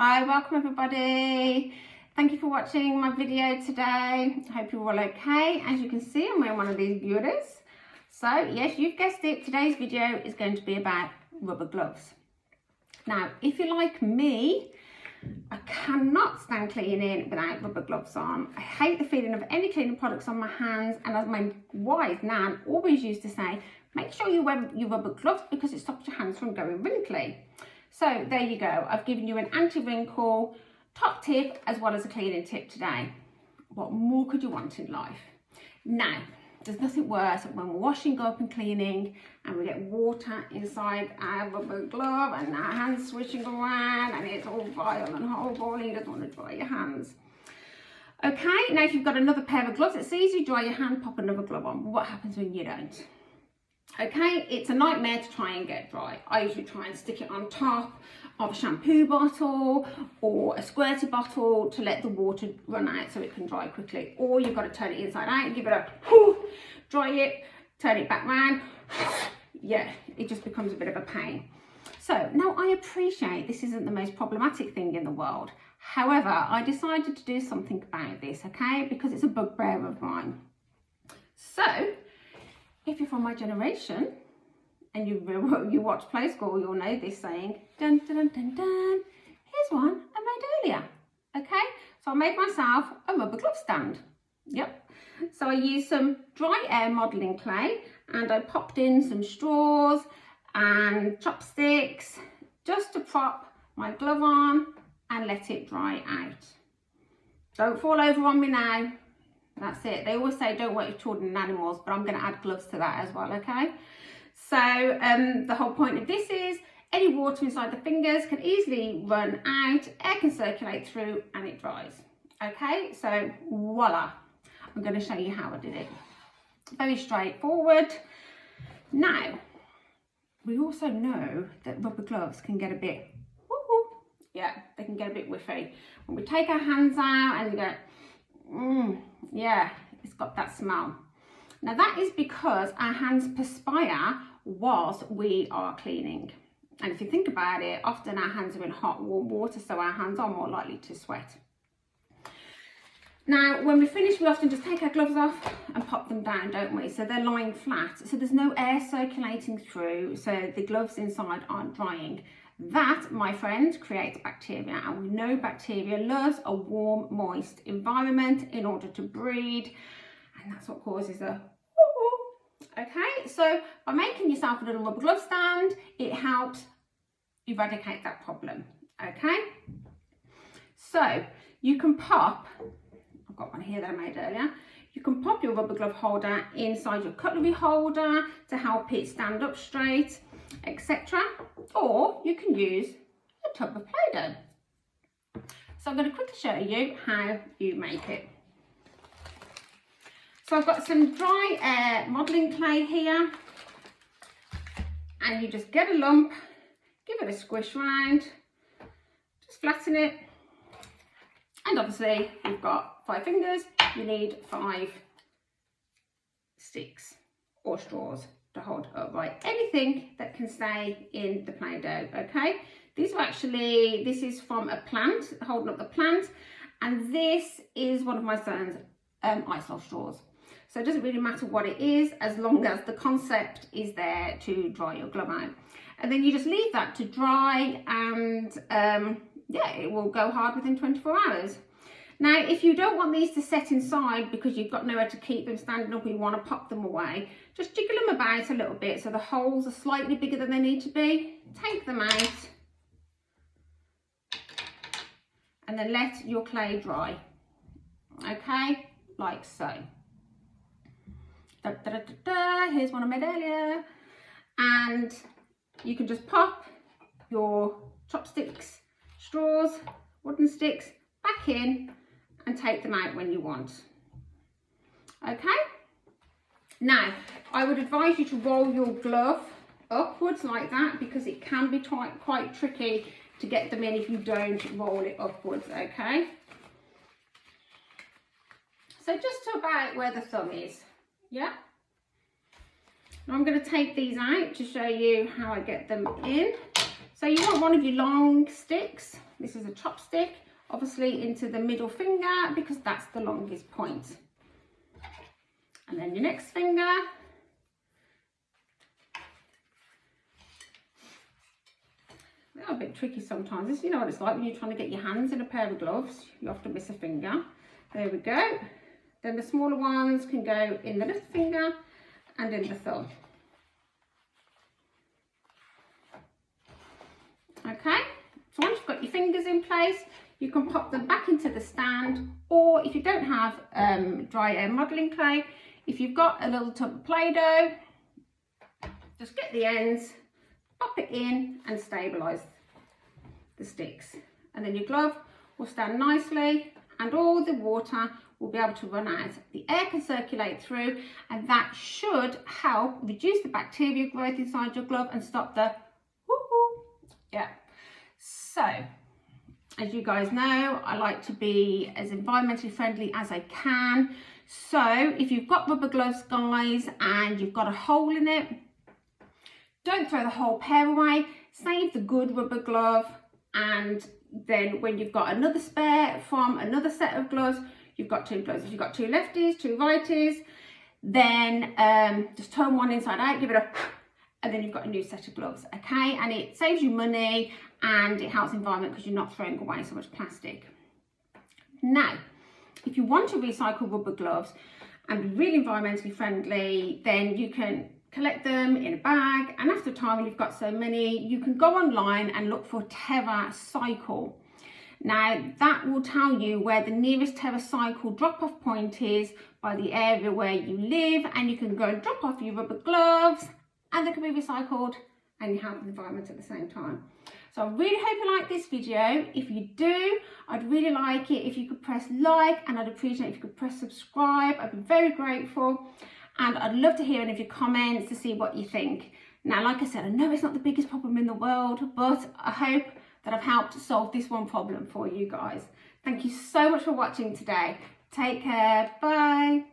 Hi, welcome everybody. Thank you for watching my video today. I hope you're all okay. As you can see, I'm wearing one of these beauties. So yes, you've guessed it, today's video is going to be about rubber gloves. Now, if you're like me, I cannot stand cleaning without rubber gloves on. I hate the feeling of any cleaning products on my hands, and as my wise nan always used to say, make sure you wear your rubber gloves because it stops your hands from going wrinkly. So there you go, I've given you an anti-wrinkle top tip as well as a cleaning tip today. What more could you want in life? Now, there's nothing worse when we're washing up and cleaning and we get water inside our rubber glove and our hands swishing around and it's all vile and horrible and you don't want to dry your hands. Okay, now if you've got another pair of gloves, it's easy, dry your hand, pop another glove on. But what happens when you don't? Okay, it's a nightmare to try and get dry. I usually try and stick it on top of a shampoo bottle or a squirty bottle to let the water run out so it can dry quickly. Or you've got to turn it inside out, give it a whoo, dry it, turn it back round. Yeah, it just becomes a bit of a pain. So now I appreciate this isn't the most problematic thing in the world. However, I decided to do something about this, okay, because it's a bugbear of mine. So, if you're from my generation and you watch Play School, you'll know this saying, dun dun dun dun dun, here's one I made earlier. Okay, so I made myself a rubber glove stand. Yep, so I used some dry air modelling clay and I popped in some straws and chopsticks just to prop my glove on and let it dry out. Don't fall over on me now. That's it. They always say don't work with children and animals, but I'm going to add gloves to that as well, okay? So the whole point of this is any water inside the fingers can easily run out, air can circulate through and it dries. Okay, so voila. I'm going to show you how I did it. Very straightforward. Now, we also know that rubber gloves can get a bit, yeah, they can get a bit whiffy. When we take our hands out and you go, yeah, it's got that smell. Now that is because our hands perspire whilst we are cleaning. And if you think about it, often our hands are in hot, warm water, so our hands are more likely to sweat. Now, when we finish, we often just take our gloves off and pop them down, don't we? So they're lying flat, so there's no air circulating through, so the gloves inside aren't drying. That, my friends, creates bacteria, and we know bacteria loves a warm, moist environment in order to breed, and that's what causes a okay, so by making yourself a little rubber glove stand, it helps eradicate that problem, okay? So you can pop, I've got one here that I made earlier, you can pop your rubber glove holder inside your cutlery holder to help it stand up straight, etc. Or you can use a tub of Play-Doh. So I'm going to quickly show you how you make it. So I've got some dry air modelling clay here, and you just get a lump, give it a squish round, just flatten it, and obviously you've got 5 fingers, you need 5 sticks or straws to hold upright, anything that can stay in the Play-Doh, okay? This is from a plant, holding up the plant, and this is one of my son's ice straws. So it doesn't really matter what it is, as long as the concept is there to dry your glove out. And then you just leave that to dry, and yeah, it will go hard within 24 hours. Now, if you don't want these to set inside because you've got nowhere to keep them standing up and you want to pop them away, just jiggle them about a little bit so the holes are slightly bigger than they need to be. Take them out and then let your clay dry. Okay, like so. Da, da, da, da, da. Here's one I made earlier. And you can just pop your chopsticks, straws, wooden sticks back in and take them out when you want. Okay, now I would advise you to roll your glove upwards like that because it can be quite tricky to get them in if you don't roll it upwards. Okay, so just to about where the thumb is. Yeah, now I'm going to take these out to show you how I get them in. So you want one of your long sticks, this is a chopstick, obviously into the middle finger because that's the longest point. And then your next finger. They're a bit tricky sometimes. You know what it's like when you're trying to get your hands in a pair of gloves. You often miss a finger. There we go. Then the smaller ones can go in the little finger and in the thumb. Okay, so once you've got your fingers in place, you can pop them back into the stand, or if you don't have dry air modelling clay, if you've got a little tub of Play-Doh, just get the ends, pop it in and stabilise the sticks. And then your glove will stand nicely and all the water will be able to run out. The air can circulate through and that should help reduce the bacteria growth inside your glove and stop the woo-hoo. Yeah. So, as you guys know, I like to be as environmentally friendly as I can. So, if you've got rubber gloves, guys, and you've got a hole in it, don't throw the whole pair away. Save the good rubber glove, and then when you've got another spare from another set of gloves, you've got two gloves. If you've got two lefties, two righties, then just turn one inside out, give it a, and then you've got a new set of gloves, okay? And it saves you money and it helps the environment because you're not throwing away so much plastic. Now, if you want to recycle rubber gloves and be really environmentally friendly, then you can collect them in a bag, and after a time when you've got so many, you can go online and look for TerraCycle. Now that will tell you where the nearest TerraCycle drop-off point is by the area where you live, and you can go and drop off your rubber gloves and they can be recycled and you help the environment at the same time. So I really hope you like this video. If you do, I'd really like it if you could press like, and I'd appreciate if you could press subscribe. I'd be very grateful. And I'd love to hear any of your comments to see what you think. Now, like I said, I know it's not the biggest problem in the world, but I hope that I've helped solve this one problem for you guys. Thank you so much for watching today. Take care. Bye.